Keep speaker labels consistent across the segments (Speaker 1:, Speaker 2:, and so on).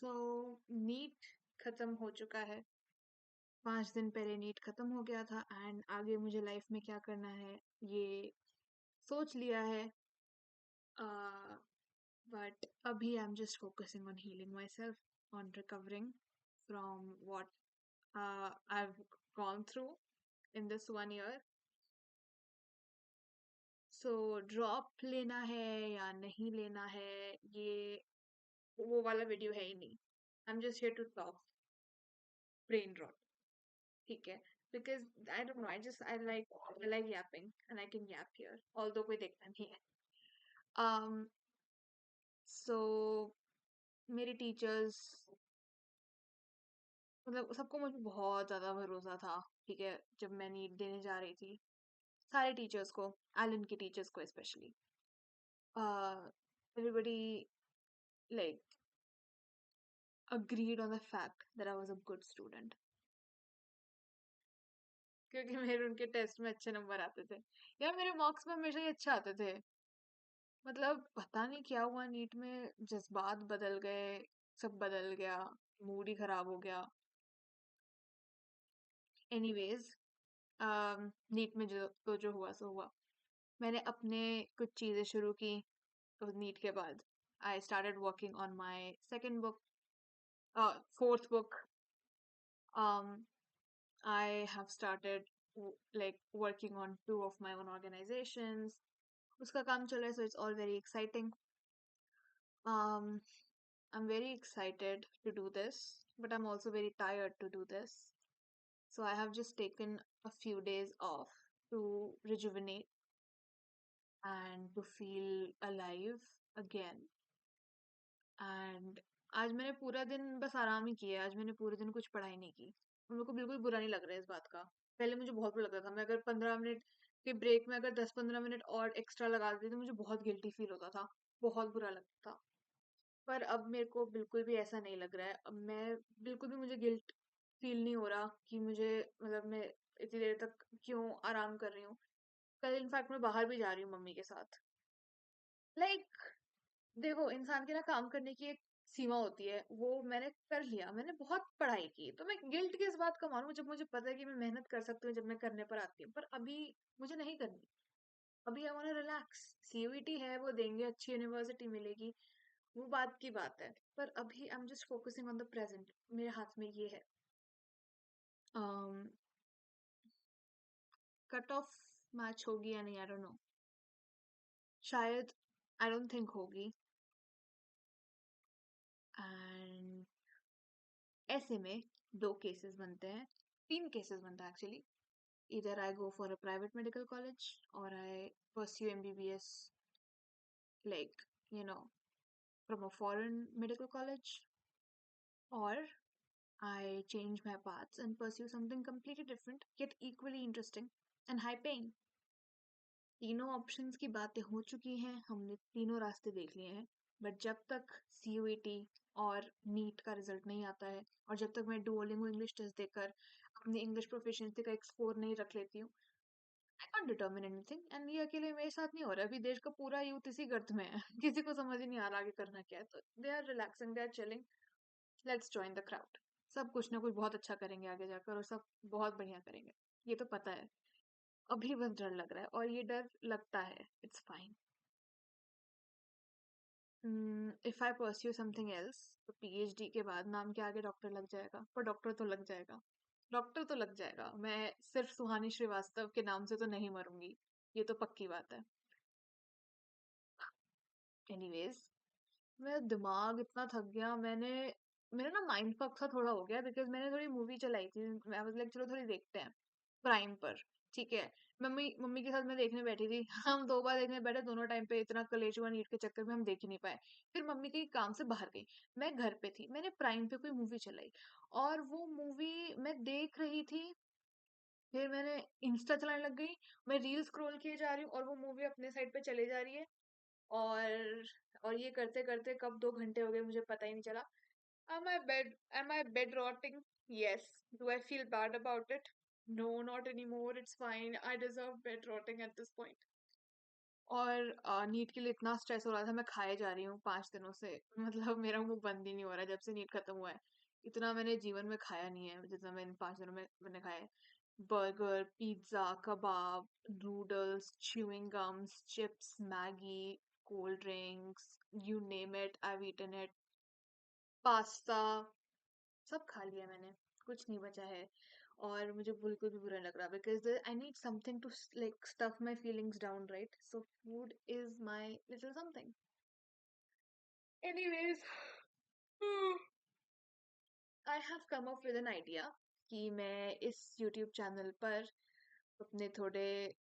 Speaker 1: सो NEET खत्म हो चुका है। 5 दिन पहले नीट खत्म हो गया था एंड आगे मुझे लाइफ में क्या करना है ये सोच लिया है। बट अभी आई am just focusing on healing my self, on recovering from what I have gone through in this 1 year। So drop लेना है या नहीं लेना है, ये वो वाला वीडियो है ही नहीं। I am just here to talk brain rot, ठीक है? Because I don't know, I like yapping and I can yap here although कोई देखता नहीं है। um so मेरे टीचर्स, मतलब सबको मुझ पे बहुत ज्यादा भरोसा था, ठीक है? जब मैं नीट देने जा रही थी, सारे टीचर्स को, एलन के टीचर्स को specially, everybody like agreed on the fact that I was a good student, क्योंकि मेरे उनके टेस्ट में अच्छे नंबर आते थे या मेरे मार्क्स में हमेशा ही अच्छे आते थे। मतलब पता नहीं क्या हुआ नीट में, जज्बात बदल गए, सब बदल गया, मूड ही खराब हो गया। एनीवेज, नीट में जो हुआ सो हुआ। मैंने अपने कुछ चीजें शुरू की नीट के बाद। I started working on my second book, fourth book. I have started like working on 2 of my own organizations। उसका काम चल रहा है, so it's all very exciting। um I'm very excited to do this, but I'm also very tired to do this. So I have just taken a few days off to rejuvenate and to feel alive again. And आज मैंने पूरा दिन बस आराम ही किया। आज मैंने पूरे दिन कुछ पढ़ाई नहीं की और मेरे को बिल्कुल बुरा नहीं लग रहा है इस बात का। पहले मुझे बहुत बुरा लगता था, मैं अगर 15 मिनट के ब्रेक में अगर 10-15 मिनट और एक्स्ट्रा लगा देती तो मुझे बहुत गिल्टी फील होता था, बहुत बुरा लगता था। पर अब मेरे को बिल्कुल भी ऐसा नहीं लग रहा है। अब मैं बिल्कुल भी, मुझे गिल्ट फील नहीं हो रहा कि मुझे, मतलब मैं इतनी देर तक क्यों आराम कर रही हूँ। कल इनफैक्ट मैं बाहर भी जा रही हूँ मम्मी के साथ। लाइक देखो, इंसान के ना काम करने की एक सीमा होती है, वो मैंने कर लिया। मैंने बहुत पढ़ाई की तो मैं गिल्ट किस बात का मानूं जब मुझे पता है कि मैं मेहनत कर सकती हूँ जब मैं करने पर आती हूँ। पर अभी मुझे नहीं करनी। अभी आई वांट रिलैक्स। सीयूईटी है, वो देंगे, अच्छी यूनिवर्सिटी मिलेगी, वो बात की बात है। पर अभी आई am just focusing on the present. मेरे हाथ में ये है। कट ऑफ मैच होगी या नहीं, आई डोंट नो। शायद, आई डोंट थिंक होगी। एंड ऐसे में 2 केसेस बनते हैं, 3 केसेस बनता है एक्चुअली। इधर I go for a private medical college और I pursue MBBS, like, you know, from a foreign medical college, or I change my paths and pursue something completely different yet equally interesting and high paying। तीनों options की बातें हो चुकी हैं, हमने तीनों रास्ते देख लिए हैं। बट जब तक सीयूईटी और नीट का रिजल्ट नहीं आता है और जब तक मैं डुओलिंगो इंग्लिश टेस्ट देकर अपनी इंग्लिश प्रोफिशिएंसी का एक स्कोर नहीं रख लेती हूँ, I can't determine anything. And ये अकेले मेरे साथ नहीं हो रहा है, अभी देश का पूरा यूथ इसी गर्त में है। किसी को समझ ही नहीं आ रहा आगे करना क्या है, तो they are relaxing, they are chilling. Let's join the crowd. सब कुछ ना कुछ बहुत अच्छा करेंगे आगे जाकर और सब बहुत बढ़िया करेंगे, ये तो पता है। अभी बस डर लग रहा है और ये डर लगता है, it's fine. If I pursue something else, तो पीएचडी के बाद नाम के आगे डॉक्टर लग जाएगा, पर डॉक्टर तो लग जाएगा। डॉक्टर तो लग जाएगा, मैं सिर्फ सुहानी श्रीवास्तव के नाम से तो नहीं मरूंगी, ये तो पक्की बात है। एनीवेज, मेरा दिमाग इतना थक गया। मेरा ना माइंड फक सा थोड़ा हो गया बिकॉज मैंने थोड़ी मूवी चलाई थी। मैं वाज लाइक चलो थोड़ी देखते हैं प्राइम पर, ठीक है? मम्मी मम्मी के साथ मैं देखने बैठी थी। हम 2 बार देखने बैठे, दोनों टाइम पे इतना कलेश हुआ नीट के चक्कर में, हम देख ही नहीं पाए। फिर मम्मी के काम से बाहर गई, मैं घर पे थी, मैंने प्राइम पे कोई मूवी चलाई और वो मूवी मैं देख रही थी। फिर मैंने इंस्टा चलाने लग गई, मैं रील स्क्रॉल किए जा रही हूँ और वो मूवी अपने साइड पे चले जा रही है। और ये करते करते कब 2 घंटे हो गए मुझे पता ही नहीं चला। Am I bed rotting? Yes. Do I feel bad about it? No, not anymore. It's fine. I deserve bed rotting at this point. और नीट के लिए इतना स्ट्रेस हो रहा था, मैं खाए जा रही हूँ 5 दिनों से। मतलब मेरा मुंह बंद ही नहीं हो रहा है जब से नीट खत्म हुआ है। इतना मैंने जीवन में खाया नहीं है जितना मैं इन 5 दिनों में मैंने खाया है। बर्गर, पिज्जा, कबाब, noodles, chewing gums, chips, Maggi, cold drinks, you name it, I eaten it. Pasta, सब खा लिया मैंने, कुछ नहीं बचा है। और मुझे बिल्कुल भी बुरा लग रहा, because I need something to like stuff my feelings down, right? So food is my little something. Anyways, I have come up with an idea कि मैं इस यूट्यूब चैनल पर अपने थोड़े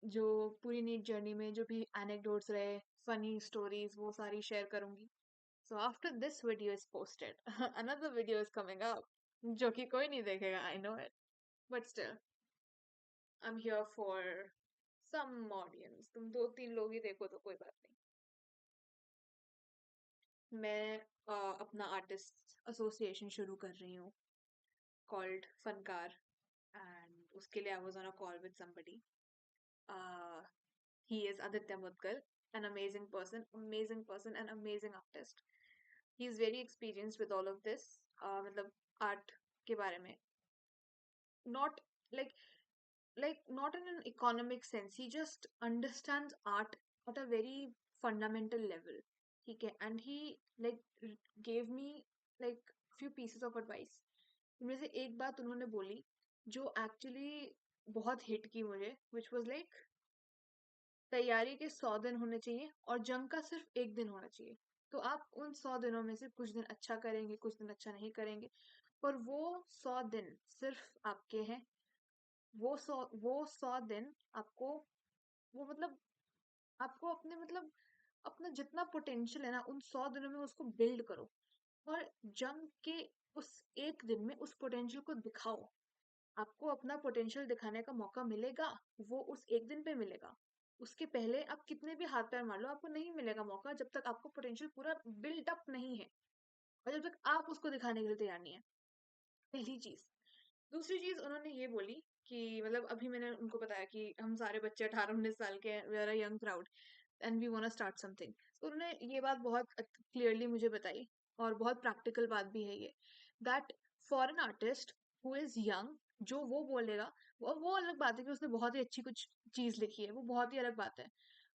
Speaker 1: जो पूरी नीट जर्नी में जो भी एनेक्डोट्स रहे, फनी स्टोरीज, वो सारी शेयर करूंगी। So after this video is posted, another video is coming up, जो कि कोई नहीं देखेगा, I know it, but still, I'm here for some audience. तुम 2-3 लोग ही देखो तो कोई बात नहीं। मैं अपना आर्टिस्ट एसोसिएशन शुरू कर रही हूँ, called फनकार, and उसके लिए I was on a call with somebody. Uh, he is Aditya Mudgal, an amazing person, an amazing artist. He is very experienced with all of this, मतलब art के बारे में, not like not in an economic sense. He just understands art at a very fundamental level. ठीक है, and he like gave me like few pieces of advice. उनमें से एक बात उन्होंने बोली जो actually बहुत हिट की मुझे, which was like तैयारी के 100 दिन होने चाहिए और जंग का सिर्फ 1 दिन होना चाहिए। तो आप उन 100 दिनों में से कुछ दिन अच्छा करेंगे, कुछ दिन अच्छा नहीं करेंगे, पर वो 100 दिन सिर्फ आपके हैं। वो 100 दिन आपको, वो मतलब आपको अपने मतलब अपना जितना पोटेंशियल है ना, उन 100 दिनों में उसको बिल्ड करो। और जंग के उस 1 दिन में उस पोटेंशियल को दिखाओ। आपको अपना पोटेंशियल दिखाने का मौका मिलेगा, वो उस 1 दिन पे मिलेगा। उसके पहले आप कितने भी हाथ पैर मार लो, आपको नहीं मिलेगा मौका जब तक आपको पोटेंशियल पूरा बिल्ड अप नहीं है, और जब तक आप उसको दिखाने के लिए तैयार नहीं है। पहली चीज। दूसरी चीज उन्होंने ये बोली कि मतलब अभी मैंने उनको बताया कि हम सारे बच्चे 18-19 साल के हैं, we are a young crowd and we want to start something. तो उन्होंने ये बात बहुत क्लियरली मुझे बताई, और बहुत प्रैक्टिकल बात भी है ये, that for an artist who is young, जो वो बोलेगा, वो अलग बात है कि उसने बहुत ही अच्छी कुछ चीज लिखी है, वो बहुत ही अलग बात है।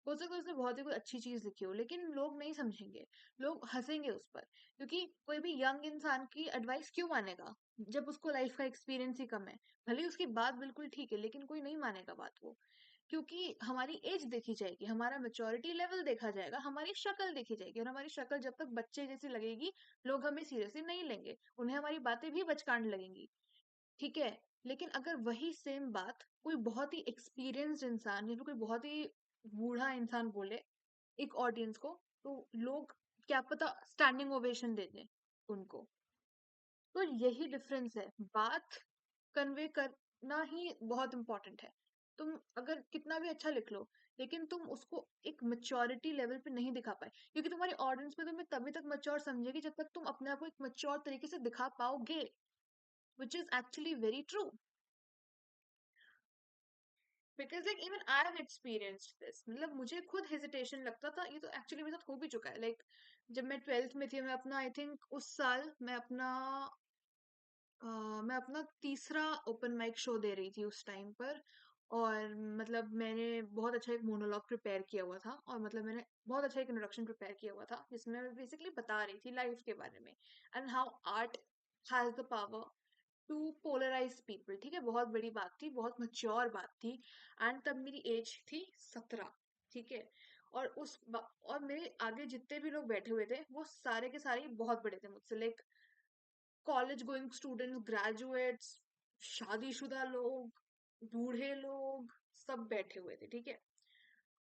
Speaker 1: हो सकता है उसने बहुत ही कोई अच्छी चीज लिखी हो, लेकिन लोग नहीं समझेंगे, लोग हंसेंगे उस पर। क्योंकि कोई भी यंग इंसान की एडवाइस क्यों मानेगा जब उसको लाइफ का एक्सपीरियंस ही कम है? भले ही उसकी बात बिल्कुल ठीक है, लेकिन कोई नहीं मानेगा बात को। क्योंकि हमारी एज देखी जाएगी, हमारा मेच्योरिटी लेवल देखा जाएगा, हमारी शक्ल देखी जाएगी, और हमारी शक्ल जब तक बच्चे जैसी लगेगी, लोग हमें सीरियसली नहीं लेंगे, उन्हें हमारी बातें भी बचकाने लगेंगी। ठीक है। लेकिन अगर वही सेम बात कोई बहुत ही एक्सपीरियंस्ड इंसान या फिर कोई बहुत ही बूढ़ा इंसान बोले एक ऑडियंस को, तो लोग क्या पता स्टैंडिंग ओवेशन दे दें उनको। तो यही डिफरेंस है, बात कन्वे करना ही बहुत इंपॉर्टेंट है। तुम अगर कितना भी अच्छा लिख लो, लेकिन तुम उसको एक मेच्योरिटी लेवल पे नहीं दिखा पाए, क्योंकि तुम्हारी ऑडियंस में तुम्हें तभी तक मेच्योर समझेगी जब तक तुम अपने आप को एक मेच्योर तरीके से दिखा पाओगे, which is actually very true. Because like even I have experienced this, मतलब मुझे खुद हेजिटेशन लगता था, ये तो एक्चुअली मेरे साथ हो भी चुका है। लाइक जब मैं 12th में थी, मैं अपना आई थिंक उस साल मैं अपना तीसरा ओपन माइक शो दे रही थी उस टाइम पर। और मतलब मैंने बहुत अच्छा एक मोनोलॉग प्रिपेयर किया हुआ था, और मतलब मैंने बहुत अच्छा एक इंट्रोडक्शन प्रिपेयर किया हुआ था जिसमें मैं बेसिकली बता रही थी लाइफ के बारे में, and how art has the power to polarise people. ठीक है, बहुत बड़ी बात थी, बहुत मच्योर बात थी। एंड तब मेरी एज थी 17। ठीक है। और और मेरे आगे जितने भी लोग बैठे हुए थे, वो सारे के सारे बहुत बड़े थे मुझसे, like college going students, graduates, शादीशुदा लोग, बूढ़े लोग, सब बैठे हुए थे। ठीक है।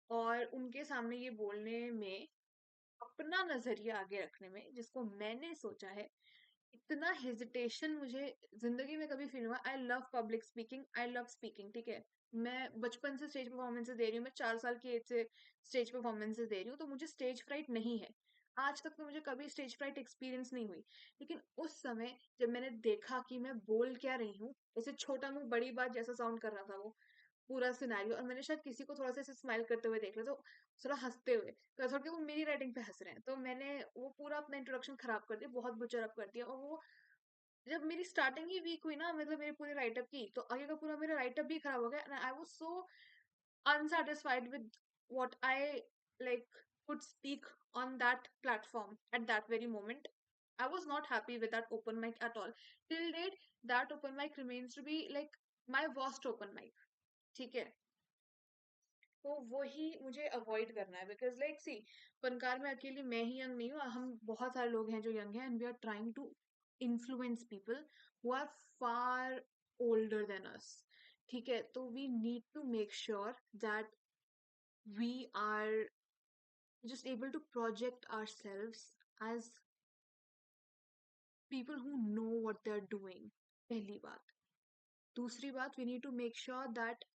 Speaker 1: और उनके सामने ये बोलने में, अपना नजरिया आगे रखने में, जिसको मैंने सोचा है, इतना हेजिटेशन मुझे जिंदगी में कभी फील हुआ। I love public speaking, I love speaking. ठीक है। मैं बचपन से स्टेज परफॉर्मेंसेस दे रही हूँ, मैं 4 साल की एज से स्टेज परफॉर्मेंसेस दे रही हूँ, तो मुझे स्टेज फ्राइट नहीं है। आज तक तो मुझे कभी स्टेज फ्राइट एक्सपीरियंस नहीं हुई। लेकिन उस समय जब मैंने देखा कि मैं बोल क्या रही हूँ, जैसे छोटा मुंह बड़ी बात जैसा साउंड कर रहा था वो, पूरा सिनेरियो, और मैंने शायद किसी को थोड़ा सा स्माइल करते हुए देख लिया, तो थोड़ा हंसते हुए, तो ऐसा कि वो मेरी राइटिंग पे हंस रहे हैं, तो मैंने वो पूरा अपना इंट्रोडक्शन खराब कर दिया, बहुत बुचर अप कर दिया। और वो जब मेरी स्टार्टिंग ही वीक हुई ना, मतलब मेरे पूरे राइटअप की, तो आगे का पूरा मेरा राइटअप भी खराब हो गया, and I was so unsatisfied with what I like could speak on that platform at that very moment. I was not happy with that open mic at all. Till date, that open mic remains to be like my worst open mic. ठीक है, तो वही मुझे avoid करना है, because like सी, फनकार में अकेली मैं ही यंग नहीं हूँ, हम बहुत सारे लोग हैं जो यंग हैं, and we are trying to influence people who are far older than us. ठीक है, तो we need to make sure that we are just able to project ourselves as people who know what they're doing, पहली बात। दूसरी बात, we need to make sure that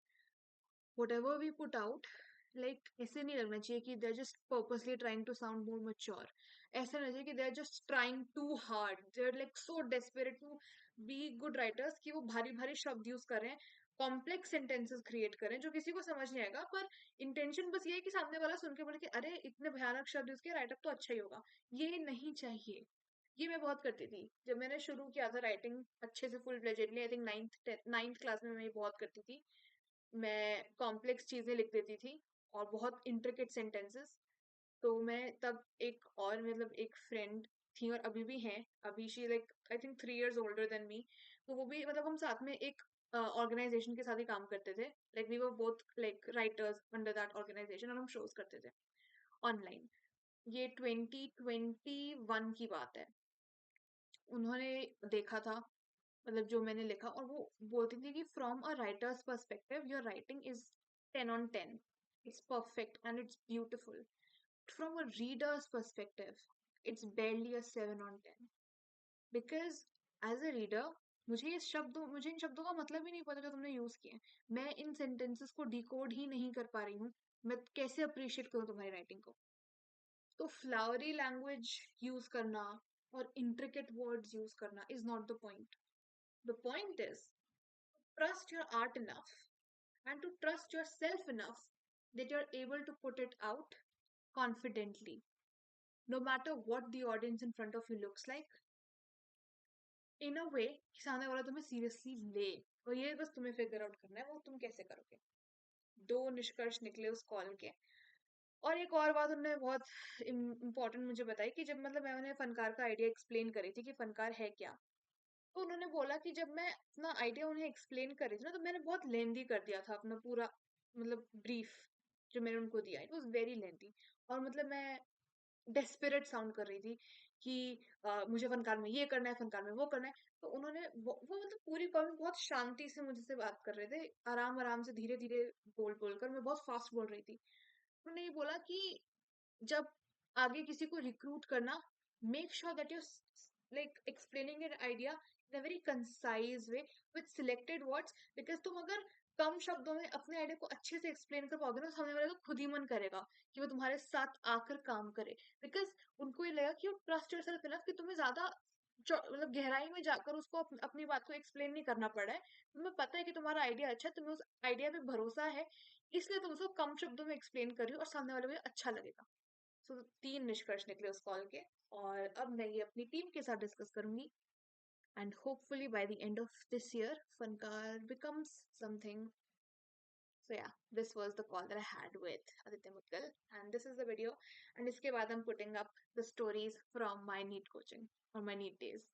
Speaker 1: whatever we put out, like ऐसे नहीं लगना चाहिए कि they're just purposely trying to sound more mature, ऐसा नहीं चाहिए कि they're just trying too hard, they're like so desperate to be good writers कि वो भारी भारी शब्द यूज कर रहे हैं, कॉम्प्लेक्स सेंटेंसेस क्रिएट करें जो किसी को समझ नहीं आएगा, पर इंटेंशन बस ये है कि सामने वाला सुन के बोले कि अरे इतने भयानक शब्द यूज किए, राइटअप तो अच्छा ही होगा। ये नहीं चाहिए। ये मैं बहुत करती थी जब मैंने शुरू किया था राइटिंग अच्छे से full फ्लेजेडली, I think ninth class में मैं ये बहुत करती थी। मैं कॉम्प्लेक्स चीजें लिख देती थी और बहुत इंट्रिकेट सेंटेंसेस। तो मैं तब एक और मतलब एक फ्रेंड थी, और अभी भी हैं, अभी she like I think 3 years older than me, तो वो भी मतलब हम साथ में एक ऑर्गेनाइजेशन के साथ ही काम करते थे, like we were both like writers under that organisation, और हम शोज करते थे ऑनलाइन। ये 2021 की बात है। उन्होंने देखा था मतलब जो मैंने लिखा, और वो बोलती थी कि from a writer's perspective your writing is 10 on 10, it's perfect and it's beautiful. From a reader's perspective it's barely a 7 on 10, because as a reader मुझे इन शब्दों का मतलब ही नहीं पता जो तुमने यूज किए हैं। मैं इन सेंटेंसेस को डिकोड ही नहीं कर पा रही हूँ, मैं कैसे अप्रिशिएट करूँ तुम्हारी राइटिंग को। तो फ्लावरी लैंग्वेज यूज करना और इंट्रिकेट वर्ड्स यूज करना is not the point. The point is, trust your art enough and to trust yourself enough that you're able to put it out confidently, no matter what the audience in front of you looks like, in a way कि सामने वाला तुम्हें seriously ले। और ये बस तुम्हें figure out करना है वो तुम कैसे करोगे। दो निष्कर्ष निकले उस कॉल के। और एक और बात उन्होंने बहुत इम्पोर्टेंट मुझे बताई कि जब मतलब मैं उन्हें फनकार का आइडिया एक्सप्लेन करी थी कि फनकार है क्या, तो उन्होंने बोला कि जब मैं अपना आइडिया उन्हें एक्सप्लेन कर रही थी ना, तो मैंने बहुत लेंदी कर दिया था अपना पूरा मतलब ब्रीफ जो मैंने उनको दिया, इट वॉज वेरी लेंदी। और मतलब मैं डेस्परेट साउंड कर रही थी कि मुझे फनकार में ये करना है, फनकार में वो करना है। तो उन्होंने वो मतलब पूरी कॉल में बहुत शांति से मुझसे बात कर रहे थे, आराम आराम से धीरे धीरे बोल बोल कर, मैं बहुत फास्ट बोल रही थी। उन्होंने ये बोला कि जब आगे किसी को रिक्रूट करना, make sure that you like explaining your idea in a very concise way with selected words, because तुम अगर कम शब्दों में अपने आइडिया को अच्छे से एक्सप्लेन कर पाओगे ना, तो सामने वाले को खुद ही मन करेगा कि वो तुम्हारे साथ आकर काम करे, बिकॉज उनको ये लगेगा कि यू ट्रस्ट योरसेल्फ इनफ कि तुम्हें ज्यादा मतलब गहराई में जाकर उसको अपनी बात को एक्सप्लेन नहीं करना पड़ा है। तुम्हें पता है कि तुम्हारा आइडिया अच्छा है, तुम्हें उस आइडिया पे भरोसा है, इसलिए तुम उसको कम शब्दों में एक्सप्लेन कर रही हो और सामने वाले को ये अच्छा लगेगा। सो 3 निष्कर्ष निकले उस कॉल के, और अब मैं ये अपनी टीम के साथ डिस्कस करूंगी, and hopefully by the end of this year फनकार becomes something. So yeah, this was the call that I had with Aditya Mutkal, and this is the video, and इसके बाद I'm putting up the stories from my NEET coaching or my NEET days.